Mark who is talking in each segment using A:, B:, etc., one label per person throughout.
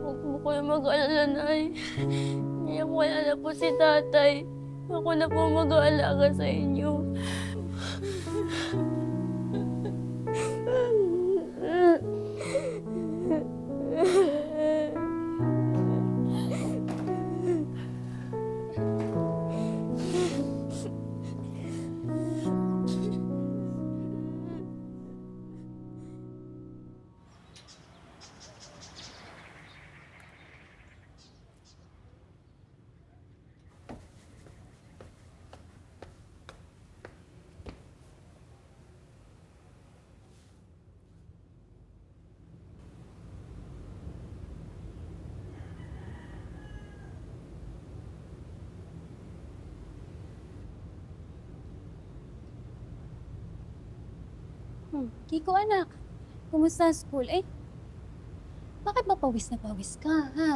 A: Huwag mo kayo mag-alala, Nay. Ngayon wala na po si tatay. Ako na po mag-aalaga sa inyo.
B: Kiko anak, kumusta ang school? Bakit ba pawis na pawis ka, ha?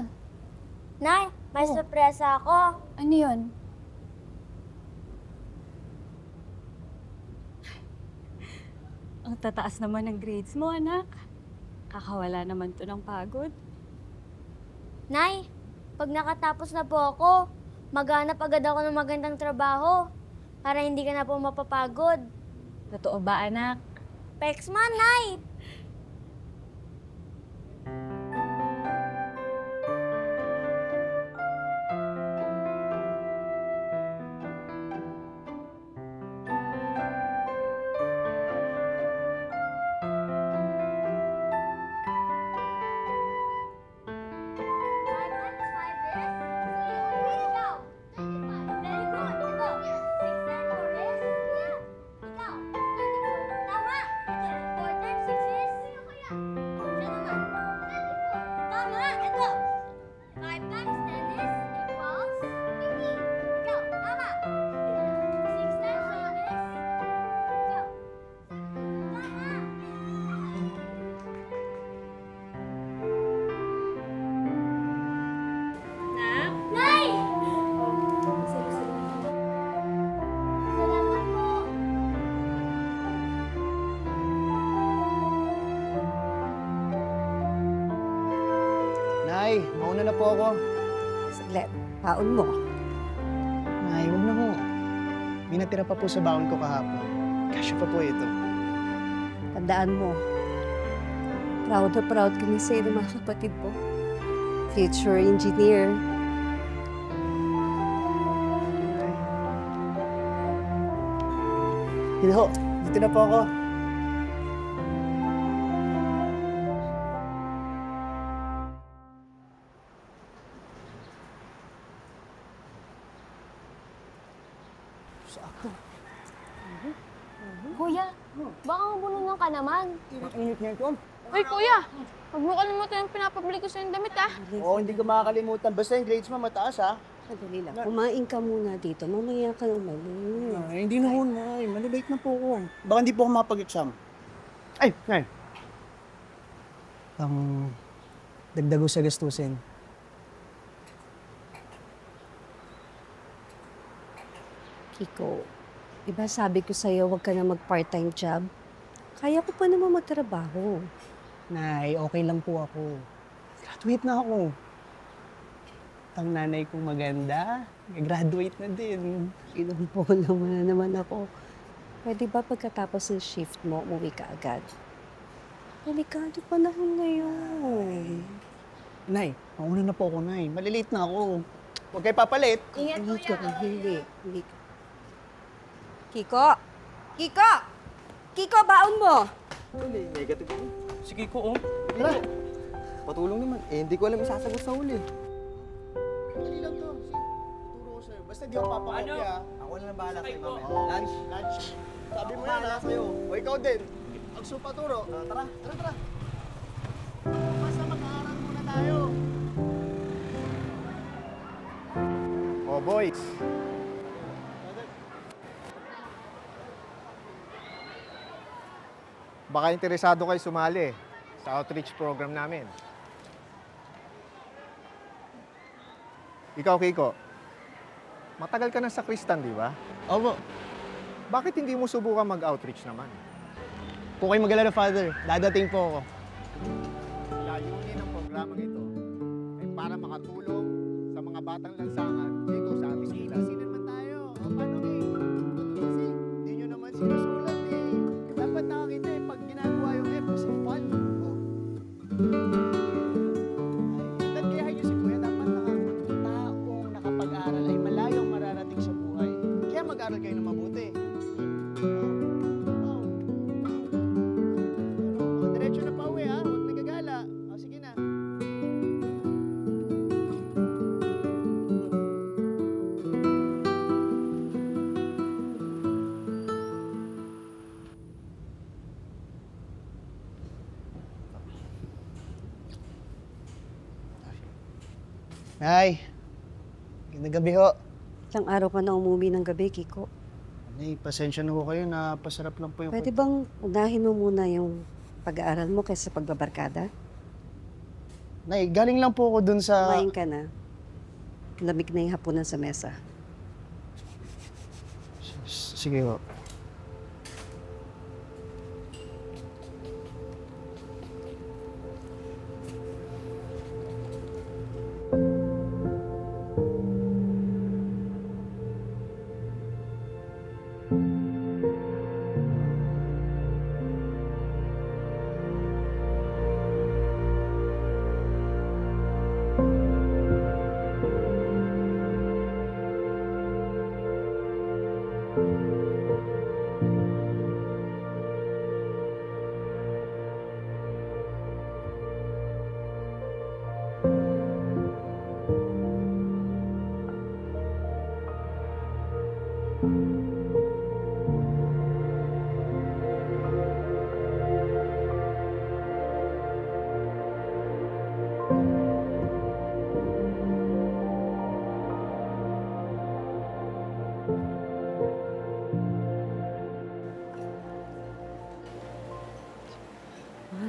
A: Nay, may
B: Oh.
A: sorpresa ako.
B: Ano yun? Ang tataas naman ng grades mo, anak. Kakawala naman to ng pagod.
A: Nay, pag nakatapos na po ako, maghanap agad ako ng magandang trabaho para hindi ka na po mapapagod.
B: Totoo ba, anak?
A: Pexman, Nay!
C: Nay, mauna na po ako.
D: Saglit, baon mo.
C: Nay, huwag na ho. May natira pa po sa baon ko kahapon. Kasya pa po ito.
D: Tandaan mo, proud na proud kami sa'yo ng mga kapatid mo. Future engineer.
C: Yun ho, dito na po ako.
A: Kuya, baka mabulungan ka naman.
C: Init niya ito.
A: Uy, kuya! Huwag mo kalimutan yung pinapabili ko sa yung damit, ah.
C: Oo, hindi ko makakalimutan. Basta yung grades mo mataas, ha?
D: Madali lang. Kumain ka muna dito. Mamaya ka umalis.
C: Ay, hindi na ho, Nay. Malilate na po ako. Baka hindi po ako makapag-exam. Ay, Nay. Dagdago sa gastusin.
D: Kiko, diba sabi ko sa'yo, huwag ka na mag-part-time job? Kaya ko pa naman magtrabaho.
C: Nay, okay lang po ako. Graduate na ako. Ang nanay kong maganda, graduate na din.
D: Inumpo naman ako. Pwede ba pagkatapos ng shift mo, umuwi ka agad? Delikado panahon ngayon.
C: Nay, mauna na po ako, Nay. Malilate na ako. Huwag kayo papalit.
A: Ingat,
D: Hindi
A: kuya.
D: ka, hindi. Kiko! Kiko! Kiko, baon mo!
E: Negative ako. Sige ko, oh.
C: Tara.
E: Patulong naman. Hindi ko alam isasagot sa huli.
C: Dali lang to. Tuturo ko sa'yo. Basta di ako papakopya.
E: Ako na lang bahala sa'yo mamaya.
C: Oh,
E: Lunch.
C: lunch. Sabi mo yan,
E: Bahala
C: ha?
E: sa'yo.
C: O ikaw din. Magsupa-turo.
E: Tara.
C: Tara. Basta mag-aaral muna tayo. Oh, boys.
F: Baka interesado kayo sumali sa outreach program namin. Ikaw, Kiko, matagal ka na sa Kristan, di ba?
C: Opo.
F: Bakit hindi mo subukan mag-outreach naman?
C: Kung kayo mag-alala, Father, dadating po ako.
F: Layunin ng
C: pag ginagawa yung F kasi fun. Oh. Ay, tagyahan niyo si Kuya, dapat taong nakapag-aral ay malayong mararating sa buhay. Kaya mag-aral kayo ng mabuti. Oh. Oh, diretso na pa uwi ha, huwag nagagala. Oh, sige na. Nay, magandang gabi ho.
D: Ilang araw ka na umuwi ng gabi, Kiko.
C: Nay, pasensya na ho kayo na pasarap lang po yung...
D: Pwede bang unahin mo muna yung pag-aaral mo kaysa pagbabarkada?
C: Nay, galing lang po ako dun sa...
D: Kumain ka na. Lamig na yung hapunan sa mesa.
C: Sige ho.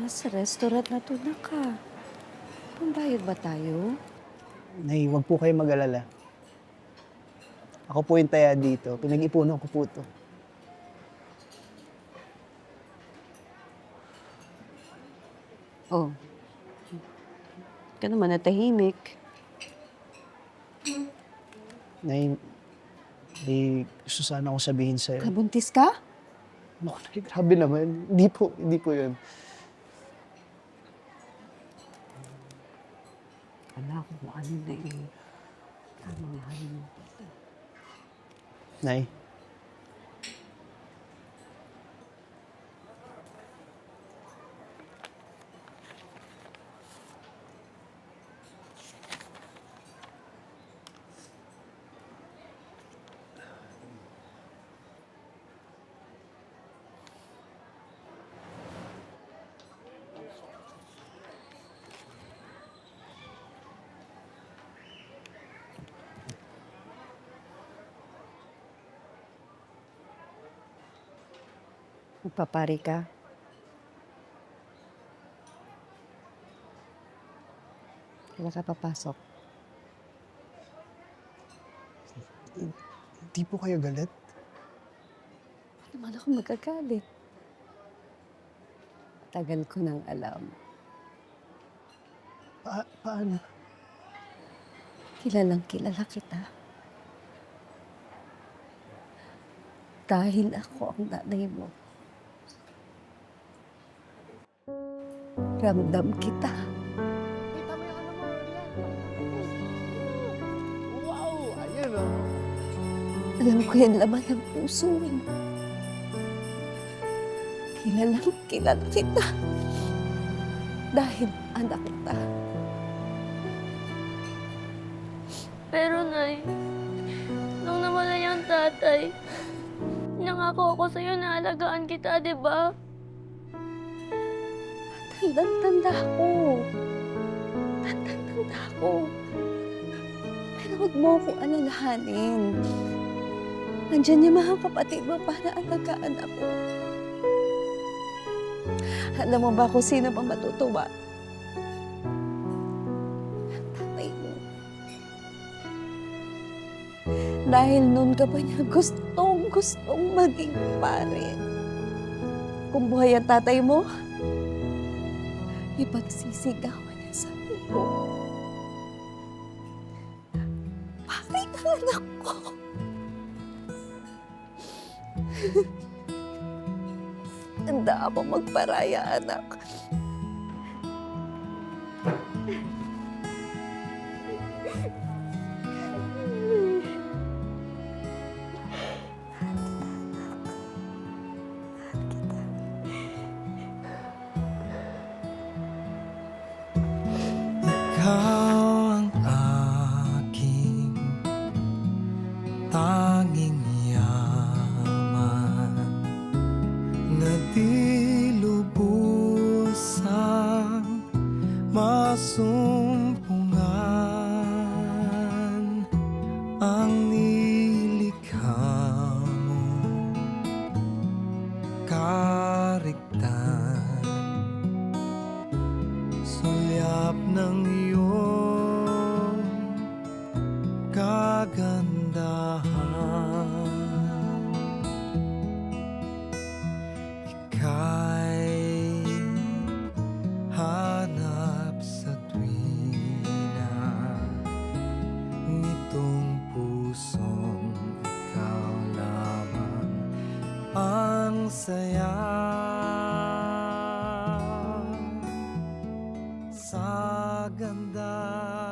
D: Sa restaurant na to na ka. Pambayad ba tayo?
C: Nay, wag po kayo mag-alala. Ako po yung taya dito. Pinag-ipunan ko po to.
D: Oh. Ka naman natahimik.
C: Nay, may gusto sana akong sabihin sa'yo.
D: Kabuntis ka?
C: Naku, Nay, grabe naman. Hindi po yun.
D: Wala ko kung ano na yun. Ano na yun?
C: Nay,
D: Magpapari ka? Kailan ka papasok?
C: hindi po kayo galit?
D: Ano naman ako magagalit? Tagal ko nang alam.
C: Paano?
D: Kilalang kilala kita. Dahil ako ang nanay mo. Ramdam kita.
C: Kita mo yung ano mo, yan. Wow! Ayun o.
D: Alam ko yan laman ng puso mo. Kilalang kilala kita. Dahil anak kita.
A: Pero Nay, nung namatay ang tatay, nangako ako sa'yo na alagaan kita, di ba?
D: Tandang-tanda ko. Tandang-tanda ko. Pero huwag mo ako alalahanin. Nandiyan yung mga kapatid mo para alagaan ako. Alam mo ba kung sino bang matutuwa? Ang tatay mo. Dahil noon ka pa niya gustong maging pare. Kung buhay ang tatay mo, ipagsisigawan niya sa mundo. Bakit ang anak ko? Handa ako magparaya, anak.
G: Ikaw ang aking tanging yaman na di lubusang masumpungan ang nilikha mo kariktan sulyap ng iyong kagandahan. Ika'y hanap sa tuwina nitong pusong ikaw lamang ang saya sa ganda